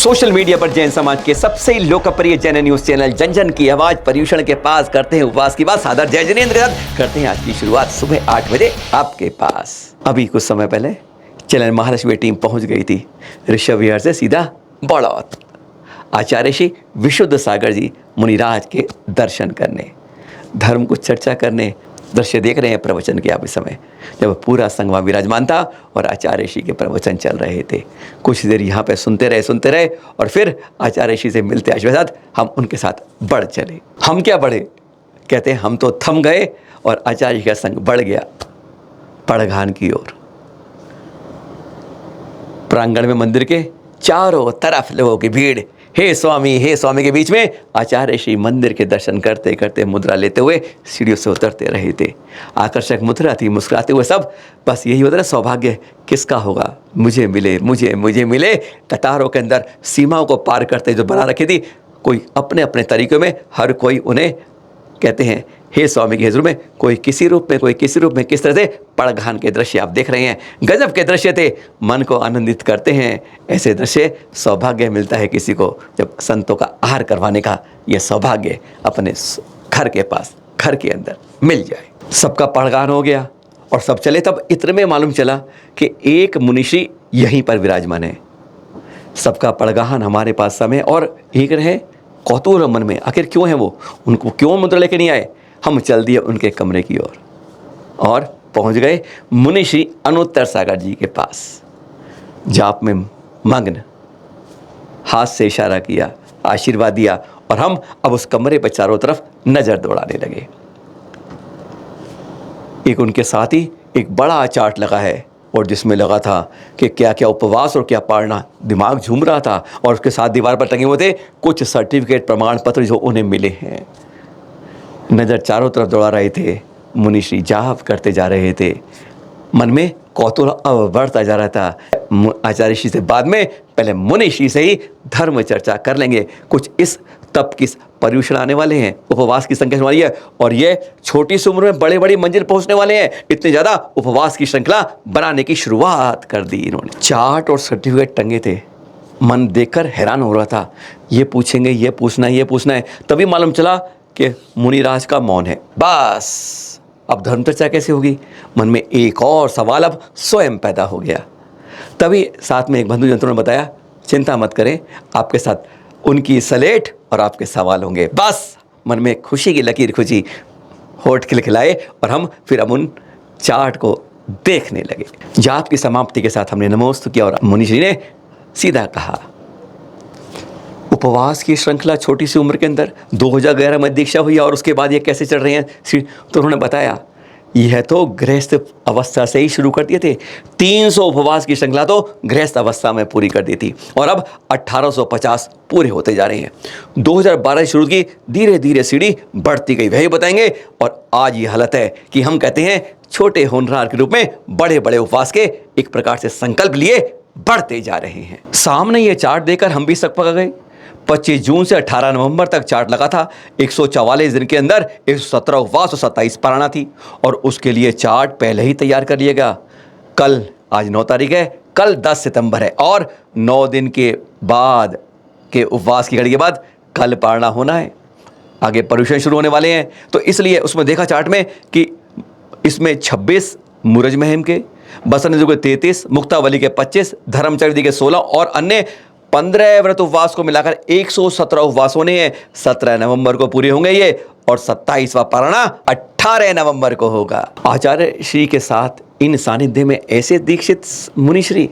Social media पर जैन समाज के सबसे लोकप्रिय जैन न्यूज चैनल जन जन की आवाज पर्यूषण के पास करते हैं उपवास की बात। सादर जय जिनेंद्र के साथ करते हैं आज की शुरुआत सुबह 8 बजे आपके पास। अभी कुछ समय पहले चैनल महालक्ष्मी टीम पहुंच गई थी ऋषभ विहार से सीधा बड़ौत आचार्य श्री विशुद्ध सागर जी मुनिराज के दर्शन करने, धर्म को चर्चा करने। दृश्य देख रहे हैं प्रवचन के आप इस समय, जब पूरा संघ वहाँ विराजमान था और आचार्य श्री के प्रवचन चल रहे थे। कुछ देर यहाँ पे सुनते रहे और फिर आचार्य श्री से मिलते आशीर्वाद हम उनके साथ बढ़ चले। हम क्या बढ़े, कहते हैं हम तो थम गए और आचार्य का संग बढ़ गया पड़घान की ओर। प्रांगण में मंदिर के चारों तरफ लोगों की भीड़, हे स्वामी के बीच में आचार्य श्री मंदिर के दर्शन करते करते मुद्रा लेते हुए सीढ़ियों से उतरते रहे थे। आकर्षक मुद्रा थी, मुस्कुराते हुए सब। बस यही होता है सौभाग्य किसका होगा, मुझे मिले। कतारों के अंदर सीमाओं को पार करते जो बना रखी थी, कोई अपने अपने तरीक़ों में, हर कोई उन्हें कहते हैं हे स्वामी के हजूर में, कोई किसी रूप में किस तरह से पड़घान के दृश्य आप देख रहे हैं। गजब के दृश्य थे, मन को आनंदित करते हैं ऐसे दृश्य। सौभाग्य मिलता है किसी को जब संतों का आहार करवाने का यह सौभाग्य अपने घर के पास, घर के अंदर मिल जाए। सबका पड़घान हो गया और सब चले। तब इत्र में मालूम चला कि एक मुनिषी यहीं पर विराजमान है। सबका पड़घान हमारे पास समय और एक रहे कौतूहल मन में, आखिर क्यों है वो, उनको क्यों मुद्रा लेके नहीं आए। हम चल दिए उनके कमरे की ओर और पहुंच गए मुनि श्री अनुत्तर सागर जी के पास। जाप में मग्न, हाथ से इशारा किया, आशीर्वाद दिया और हम अब उस कमरे पर चारों तरफ नजर दौड़ाने लगे। एक उनके साथ ही एक बड़ा चार्ट लगा है और जिसमें लगा था कि क्या क्या उपवास और क्या पारना, दिमाग झूम रहा था। और उसके साथ दीवार पर टंगे हुए थे कुछ सर्टिफिकेट, प्रमाण पत्र जो उन्हें मिले हैं। नज़र चारों तरफ दौड़ा रहे थे, मुनिश्री जाप करते जा रहे थे। मन में कौतूहल बढ़ता जा रहा था। आचार्य श्री से बाद में, पहले मुनिश्री से ही धर्म चर्चा कर लेंगे। कुछ इस तप की पर्यूषण आने वाले हैं, उपवास की संख्या वाली है और ये छोटी सी उम्र में बड़े बड़ी मंजिल पहुंचने वाले हैं। इतने ज़्यादा उपवास की श्रृंखला बनाने की शुरुआत कर दी इन्होंने। चार्ट और सर्टिफिकेट टंगे थे, मन देखकर हैरान हो रहा था। ये पूछेंगे, ये पूछना है। तभी मालूम चला कि मुनिराज का मौन है। बस अब धर्म चर्चा कैसे होगी, मन में एक और सवाल अब स्वयं पैदा हो गया। तभी साथ में एक बंधु जंतु ने बताया, चिंता मत करें, आपके साथ उनकी सलेट और आपके सवाल होंगे। बस मन में खुशी की लकीर खुशी, होठ खिलखिलाए और हम फिर अब उन चार्ट को देखने लगे। जाप की समाप्ति के साथ हमने नमोस्तु किया और मुनि जी ने सीधा कहा, उपवास की श्रृंखला छोटी सी उम्र के अंदर 2011 में दीक्षा हुई और उसके बाद ये कैसे चल रहे हैं। तो उन्होंने बताया यह तो गृहस्थ अवस्था से ही शुरू कर दिए थे। 300 उपवास की श्रृंखला तो गृहस्थ अवस्था में पूरी कर दी थी और अब 1850 पूरे होते जा रहे हैं। 2012 शुरू की, धीरे धीरे सीढ़ी बढ़ती गई, वही बताएंगे। और आज ये हालत है कि हम कहते हैं छोटे होनहार के रूप में बड़े बड़े उपवास के एक प्रकार से संकल्प लिए बढ़ते जा रहे हैं। सामने ये चार्ट देकर हम भी सकपका गए। 25 जून से 18 नवंबर तक चार्ट लगा था। 144 दिन के अंदर 117 उपवास और 27 पारणा थी और उसके लिए चार्ट पहले ही तैयार कर लिएगा। कल, आज 9 तारीख है, कल 10 सितंबर है और 9 दिन के बाद के उपवास की घड़ी के बाद कल पारणा होना है। आगे पर्यूषण शुरू होने वाले हैं, तो इसलिए उसमें देखा चार्ट में कि इसमें 26 मूरज महम के, बसंत के 33, मुक्तावली के 25, धर्मचर्य के 16 और अन्य 15 व्रत उपवास को मिलाकर 117 उपवास होने हैं। 17 नवंबर को पूरे होंगे ये और 27वां पारणा 18 नवंबर को होगा। आचार्य श्री के साथ इन सानिध्य में ऐसे दीक्षित मुनिश्री,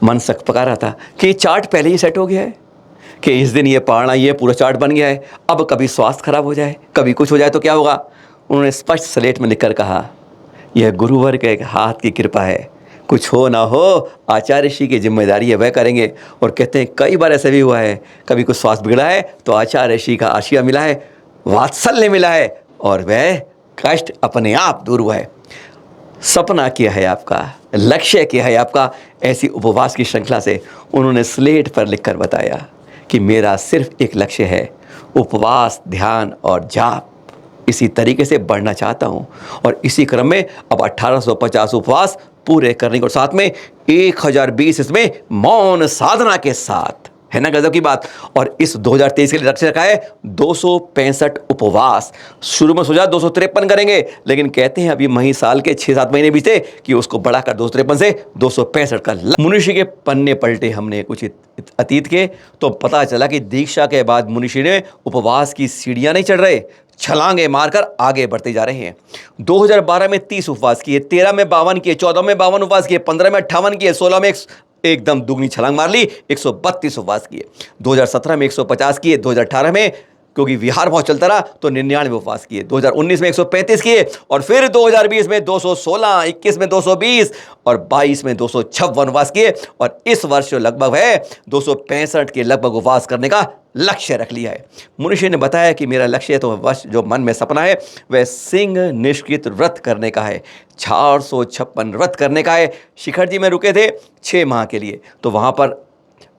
मन सकपका रहा था कि चार्ट पहले ही सेट हो गया है कि इस दिन ये पारणा, ये पूरा चार्ट बन गया है। अब कभी स्वास्थ्य खराब हो जाए, कभी कुछ हो जाए तो क्या होगा। उन्होंने स्पष्ट स्लेट में लिखकर कहा, यह गुरुवर के एक हाथ की कृपा है, कुछ हो ना हो आचार्य श्री की जिम्मेदारी है, वह करेंगे। और कहते हैं कई बार ऐसा भी हुआ है, कभी कुछ स्वास्थ्य बिगड़ा है तो आचार्य श्री का आशीर्वाद मिला है, वात्सल्य मिला है और वह कष्ट अपने आप दूर हुआ है। सपना क्या है आपका, लक्ष्य क्या है आपका, ऐसी उपवास की श्रृंखला से उन्होंने स्लेट पर लिखकर बताया कि मेरा सिर्फ एक लक्ष्य है, उपवास, ध्यान और जाप। इसी तरीके से बढ़ना चाहता हूँ और इसी क्रम में अब 1850 उपवास पूरे करने को, साथ में 1020 इसमें मौन साधना के साथ है ना गजब की बात। और इस 2023 के लिए लक्ष्य रखा है 265 उपवास। शुरू में सोचा 253 करेंगे, लेकिन कहते हैं अभी मही साल के 6-7 महीने बीते कि उसको बढ़ाकर 253 से 265 का मनुष्य के पन्ने पलटे हमने कुछ अतीत के, तो पता चला कि दीक्षा के बाद मनुष्य ने उपवास की सीढ़ियां नहीं चढ़ रहे, छलांगे मारकर आगे बढ़ते जा रहे हैं। 2012 में 30 उपवास किए, 13 में 52 किए, 14 में 52 उपवास किए, 15 में 58 किए, 16 में एकदम दुगनी छलांग मार ली, 132 उपवास किए। 2017 में 150 किए, 2018 में क्योंकि विहार बहुत चलता रहा तो 99 उपवास किए, 2019 में 135 किए, और फिर 2020 में 216, 21 में 220 और 22 में 256 उपवास किए, और इस वर्ष जो लगभग है 265 के लगभग उपवास करने का लक्ष्य रख लिया है। मनुष्य ने बताया कि मेरा लक्ष्य तो वर्ष जो मन में सपना है वह सिंह निष्कृत व्रत करने का है, 456 व्रत करने का है। शिखर जी में रुके थे 6 माह के लिए, तो वहाँ पर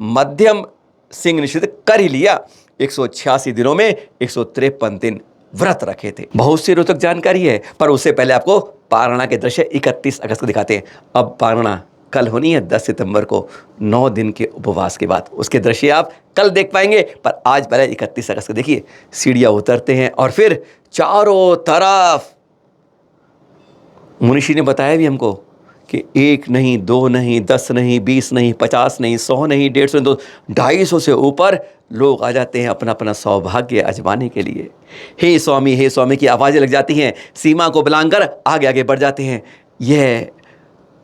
मध्यम सिंह निष्कृत कर ही लिया। 186 दिनों में 153 दिन व्रत रखे थे। बहुत सी रोचक जानकारी है, पर उससे पहले आपको पारणा के दृश्य 31 अगस्त को दिखाते हैं। अब पारणा कल होनी है 10 सितंबर को, 9 दिन के उपवास के बाद। उसके दृश्य आप कल देख पाएंगे, पर आज पहले 31 अगस्त को देखिए। सीढ़ियां उतरते हैं और फिर चारों तरफ मुनिषी ने बताया भी हमको कि 1 नहीं, 2 नहीं, 10 नहीं, 20 नहीं, 50 नहीं, 100 नहीं, 150 नहीं, 250 से ऊपर लोग आ जाते हैं अपना अपना सौभाग्य आजमाने के लिए। हे स्वामी की आवाज़ें लग जाती हैं, सीमा को बुलाकर आगे आगे बढ़ जाते हैं। यह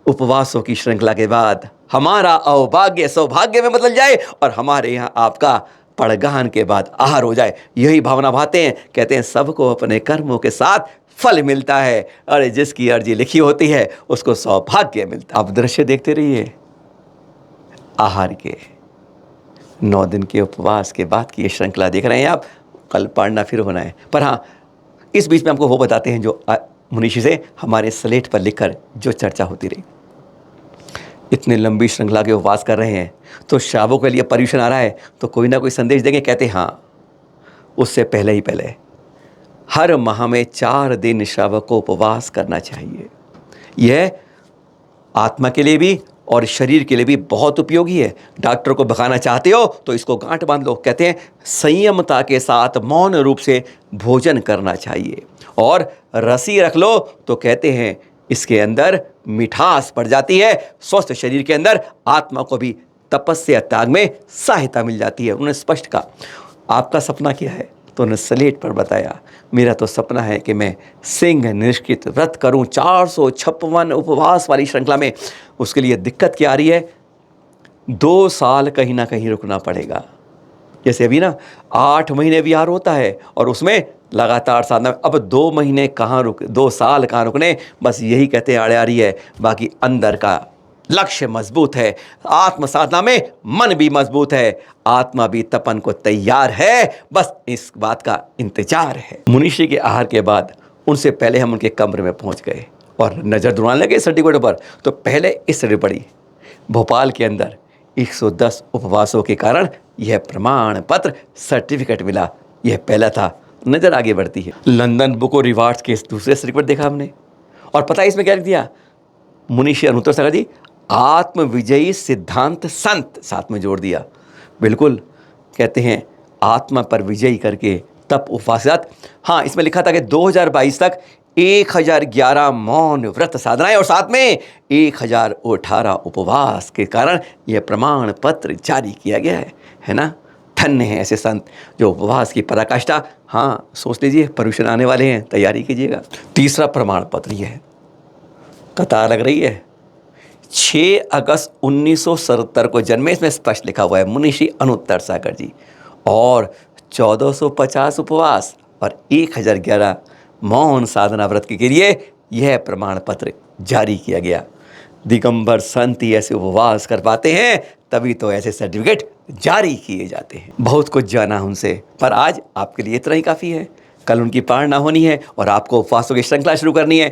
उपवासों की श्रृंखला के बाद हमारा अवभाग्य सौभाग्य में बदल जाए और हमारे यहाँ आपका पड़गान के बाद आहार हो जाए, यही भावना भाते हैं। कहते हैं सबको अपने कर्मों के साथ फल मिलता है, अरे जिसकी अर्जी लिखी होती है उसको सौभाग्य मिलता है। आप दृश्य देखते रहिए आहार के 9 दिन के उपवास के बाद की ये श्रृंखला देख रहे हैं आप। कल पढ़ना फिर होना है, पर हाँ इस बीच में हमको वो बताते हैं जो मुनीषी से हमारे स्लेट पर लिखकर जो चर्चा होती रही। इतने लंबी श्रृंखला के उपवास कर रहे हैं तो श्रावकों के लिए पर्यूषण आ रहा है, तो कोई ना कोई संदेश देंगे। कहते हाँ, उससे पहले हर माह में 4 दिन श्रावक को उपवास करना चाहिए। यह आत्मा के लिए भी और शरीर के लिए भी बहुत उपयोगी है। डॉक्टर को भगाना चाहते हो तो इसको गांठ बांध लो। कहते हैं संयमता के साथ मौन रूप से भोजन करना चाहिए, और रसी रख लो तो कहते हैं इसके अंदर मिठास पड़ जाती है। स्वस्थ शरीर के अंदर आत्मा को भी तपस्या त्याग में सहायता मिल जाती है। उन्होंने स्पष्ट कहा आपका सपना क्या है, तो उन्होंने स्लेट पर बताया मेरा तो सपना है कि मैं सिंह निष्कृत व्रत करूं 456 उपवास वाली श्रृंखला में। उसके लिए दिक्कत क्या आ रही है, 2 साल कहीं ना कहीं रुकना पड़ेगा। जैसे अभी ना 8 महीने विहार होता है और उसमें लगातार साधना। अब 2 महीने कहाँ 2 साल कहाँ रुकने, बस यही कहते आड़े आ रही है। बाकी अंदर का लक्ष्य मजबूत है, आत्म साधना में मन भी मजबूत है, आत्मा भी तपन को तैयार है, बस इस बात का इंतजार है। मुनीषी के आहार के बाद उनसे पहले हम उनके कमरे में पहुंच गए और नज़र दुड़ाने लगे सर्टिफिकेट पर। तो पहले इस तरह पड़ी, भोपाल के अंदर 110 उपवासों के कारण यह प्रमाण पत्र सर्टिफिकेट मिला। यह पहला था। नज़र आगे बढ़ती है, लंदन बुक और रिवार्ड्स के दूसरे सर्टिफिकेट देखा हमने, और पता है इसमें क्या लिख दिया, मुनीषी अनुत्तर सागर जी आत्म विजयी सिद्धांत संत साथ में जोड़ दिया। बिल्कुल, कहते हैं आत्मा पर विजयी करके तप उपवास। हाँ, इसमें लिखा था कि 2022 तक 1011 मौन व्रत साधनाएं और साथ में 1018 उपवास के कारण यह प्रमाण पत्र जारी किया गया है ना। धन्य है ऐसे संत जो उपवास की पराकाष्ठा। हाँ, सोच लीजिए पर्यूषण आने वाले हैं, तैयारी कीजिएगा। तीसरा प्रमाण पत्र यह है, कतार लग रही है, 6 अगस्त 1977 को जन्मे। इसमें स्पष्ट लिखा हुआ है मुनीषी अनुत्तर सागर जी, और 1450 उपवास और 1011 मौन साधना व्रत के लिए यह प्रमाण पत्र जारी किया गया। दिगंबर संत ही ऐसे उपवास कर पाते हैं, तभी तो ऐसे सर्टिफिकेट जारी किए जाते हैं। बहुत कुछ जाना उनसे, पर आज आपके लिए इतना ही काफ़ी है। कल उनकी पारणा होनी है और आपको उपवासों की श्रृंखला शुरू करनी है।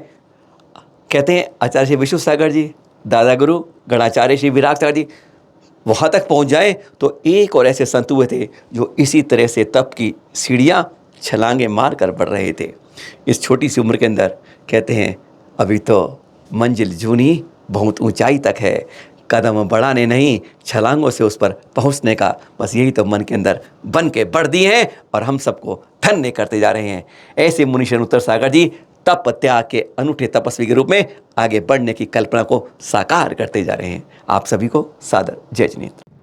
कहते हैं आचार्य श्री विष्णु सागर जी, दादा गुरु गणाचार्य श्री विराग सागर जी वहाँ तक पहुँच जाए तो एक और ऐसे संत हुए थे जो इसी तरह से तप की सीढ़ियाँ छलांगे मार कर बढ़ रहे थे इस छोटी सी उम्र के अंदर। कहते हैं अभी तो मंजिल जूनी बहुत ऊंचाई तक है, कदम बढ़ाने नहीं, छलांगों से उस पर पहुंचने का बस यही तो मन के अंदर बन के बढ़ दिए हैं और हम सबको धन्य करते जा रहे हैं। ऐसे मुनीश्वर उत्तर सागर जी तप त्याग के अनूठे तपस्वी के रूप में आगे बढ़ने की कल्पना को साकार करते जा रहे हैं। आप सभी को सादर जय जिनेंद्र।